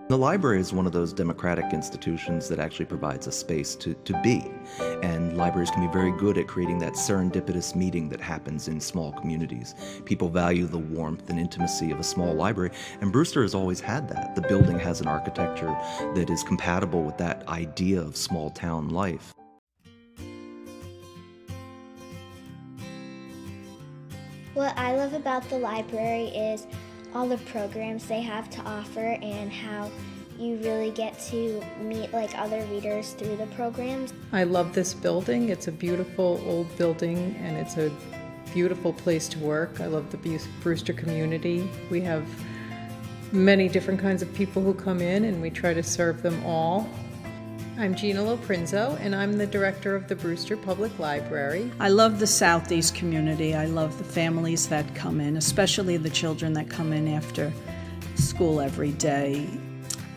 The library is one of those democratic institutions that actually provides a space to be. And libraries can be very good at creating that serendipitous meeting that happens in small communities. People value the warmth and intimacy of a small library, and Brewster has always had that. The building has an architecture that is compatible with that idea of small town life. What I love about the library is all the programs they have to offer and how you really get to meet other readers through the programs. I love this building. It's a beautiful old building and it's a beautiful place to work. I love the Brewster community. We have many different kinds of people who come in and we try to serve them all. I'm Gina Loprinzo, and I'm the director of the Brewster Public Library. I love the Southeast community. I love the families that come in, especially the children that come in after school every day.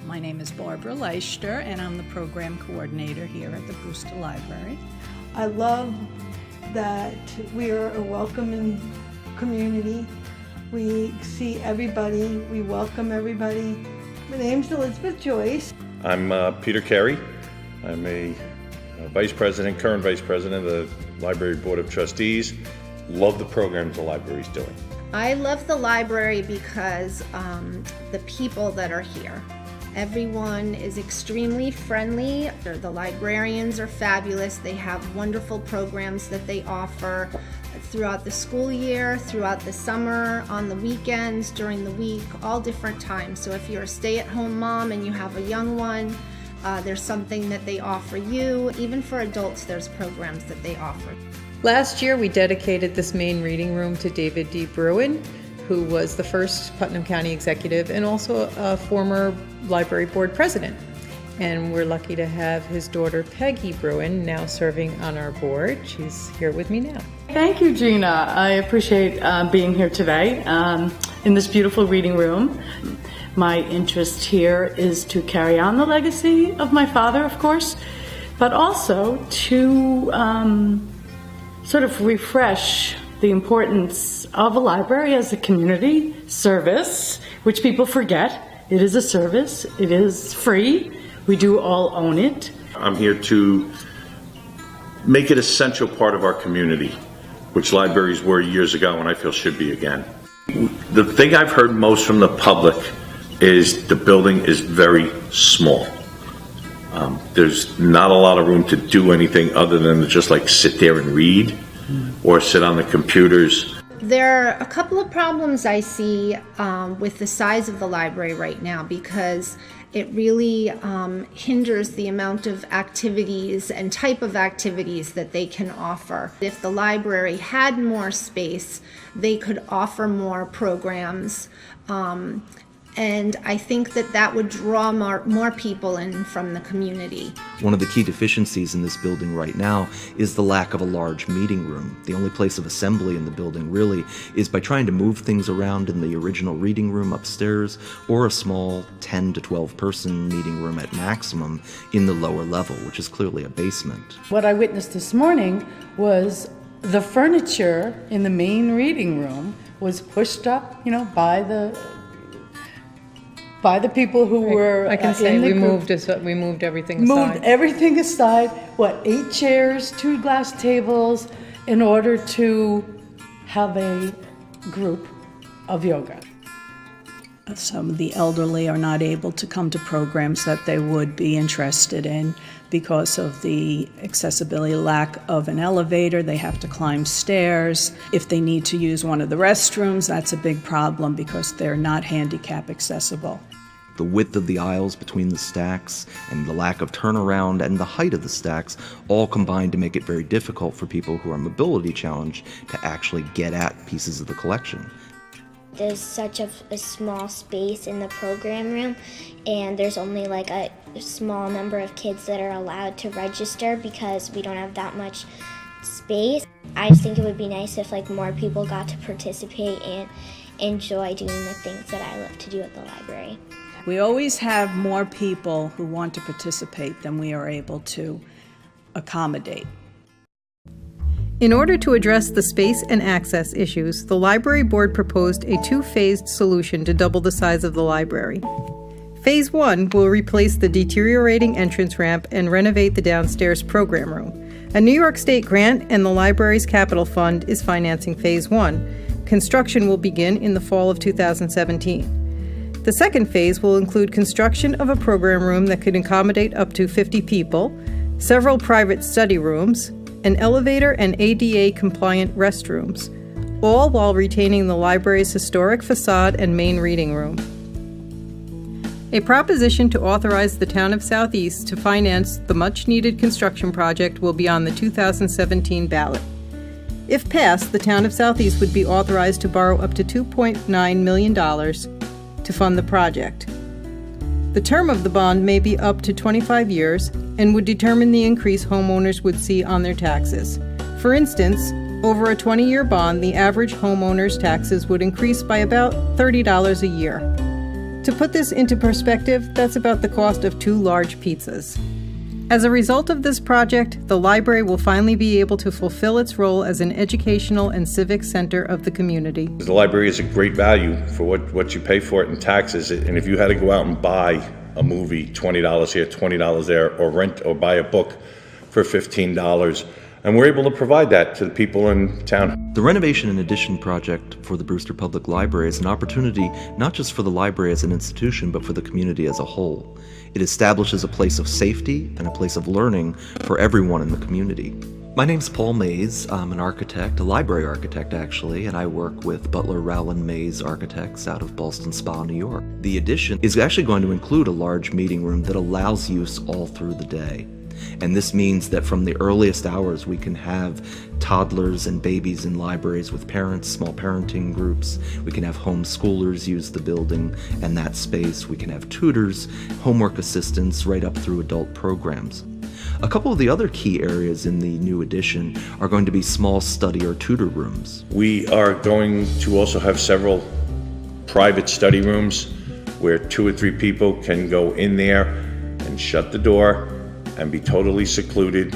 My name is Barbara Leister, and I'm the program coordinator here at the Brewster Library. I love that we are a welcoming community. We see everybody, we welcome everybody. My name's Elizabeth Joyce. I'm Peter Carey. I'm a current vice president of the Library Board of Trustees. Love the programs the library's doing. I love the library because the people that are here. Everyone is extremely friendly. The librarians are fabulous. They have wonderful programs that they offer throughout the school year, throughout the summer, on the weekends, during the week, all different times. So if you're a stay-at-home mom and you have a young one, there's something that they offer you. Even for adults, there's programs that they offer. Last year, we dedicated this main reading room to David D. Bruin, who was the first Putnam County executive and also a former library board president. And we're lucky to have his daughter, Peggy Bruin, now serving on our board. She's here with me now. Thank you, Gina. I appreciate being here today in this beautiful reading room. My interest here is to carry on the legacy of my father, of course, but also to sort of refresh the importance of a library as a community service, which people forget. It is a service. It is free. We do all own it. I'm here to make it an essential part of our community, which libraries were years ago and I feel should be again. The thing I've heard most from the public is the building is very small. There's not a lot of room to do anything other than to just sit there and read or sit on the computers. There are a couple of problems I see with the size of the library right now because it really hinders the amount of activities and type of activities that they can offer. If the library had more space, they could offer more programs. And I think that would draw more people in from the community. One of the key deficiencies in this building right now is the lack of a large meeting room. The only place of assembly in the building really is by trying to move things around in the original reading room upstairs or a small 10 to 12 person meeting room at maximum in the lower level, which is clearly a basement. What I witnessed this morning was the furniture in the main reading room was pushed up, by the people who were I can say in the we group. moved everything aside. Moved everything aside, 8 chairs, 2 glass tables, in order to have a group of yoga. Some of the elderly are not able to come to programs that they would be interested in because of the accessibility, lack of an elevator. They have to climb stairs. If they need to use one of the restrooms, that's a big problem because they're not handicap accessible. The width of the aisles between the stacks and the lack of turnaround and the height of the stacks all combine to make it very difficult for people who are mobility challenged to actually get at pieces of the collection. There's such a small space in the program room, and there's only a small number of kids that are allowed to register because we don't have that much space. I just think it would be nice if more people got to participate and enjoy doing the things that I love to do at the library. We always have more people who want to participate than we are able to accommodate. In order to address the space and access issues, the library board proposed a two-phased solution to double the size of the library. Phase 1 will replace the deteriorating entrance ramp and renovate the downstairs program room. A New York State grant and the library's capital fund is financing Phase 1. Construction will begin in the fall of 2017. The second phase will include construction of a program room that could accommodate up to 50 people, several private study rooms, an elevator and ADA-compliant restrooms, all while retaining the library's historic facade and main reading room. A proposition to authorize the town of Southeast to finance the much-needed construction project will be on the 2017 ballot. If passed, the town of Southeast would be authorized to borrow up to $2.9 million to fund the project. The term of the bond may be up to 25 years and would determine the increase homeowners would see on their taxes. For instance, over a 20-year bond, the average homeowner's taxes would increase by about $30 a year. To put this into perspective, that's about the cost of 2 large pizzas. As a result of this project, the library will finally be able to fulfill its role as an educational and civic center of the community. The library is a great value for what you pay for it in taxes, and if you had to go out and buy a movie, $20 here, $20 there, or rent or buy a book for $15, and we're able to provide that to the people in town. The renovation and addition project for the Brewster Public Library is an opportunity not just for the library as an institution, but for the community as a whole. It establishes a place of safety and a place of learning for everyone in the community. My name's Paul Mays. I'm an architect, a library architect actually, and I work with Butler Rowland Mays Architects out of Ballston Spa, New York. The addition is actually going to include a large meeting room that allows use all through the day. And this means that from the earliest hours we can have toddlers and babies in libraries with parents, small parenting groups. We can have homeschoolers use the building and that space. We can have tutors, homework assistants, right up through adult programs. A couple of the other key areas in the new addition are going to be small study or tutor rooms. We are going to also have several private study rooms where 2 or 3 people can go in there and shut the door and be totally secluded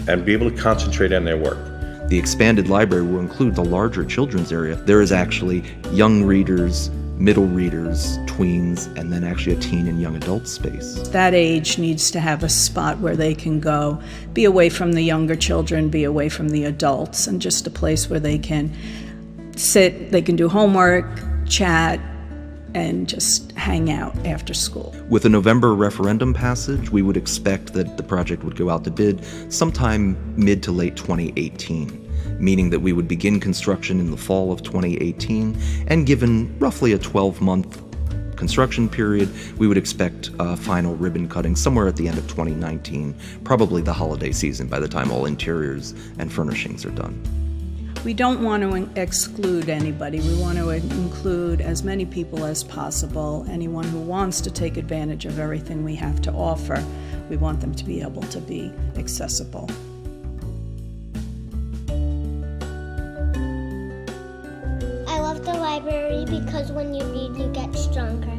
and be able to concentrate on their work. The expanded library will include the larger children's area. There is actually young readers, middle readers, tweens, and then actually a teen and young adult space. That age needs to have a spot where they can go, be away from the younger children, be away from the adults, and just a place where they can sit, they can do homework, chat, and just hang out after school. With a November referendum passage, we would expect that the project would go out to bid sometime mid to late 2018, meaning that we would begin construction in the fall of 2018, and given roughly a 12-month construction period, we would expect final ribbon cutting somewhere at the end of 2019, probably the holiday season by the time all interiors and furnishings are done. We don't want to exclude anybody. We want to include as many people as possible. Anyone who wants to take advantage of everything we have to offer, we want them to be able to be accessible. I love the library because when you read, you get stronger.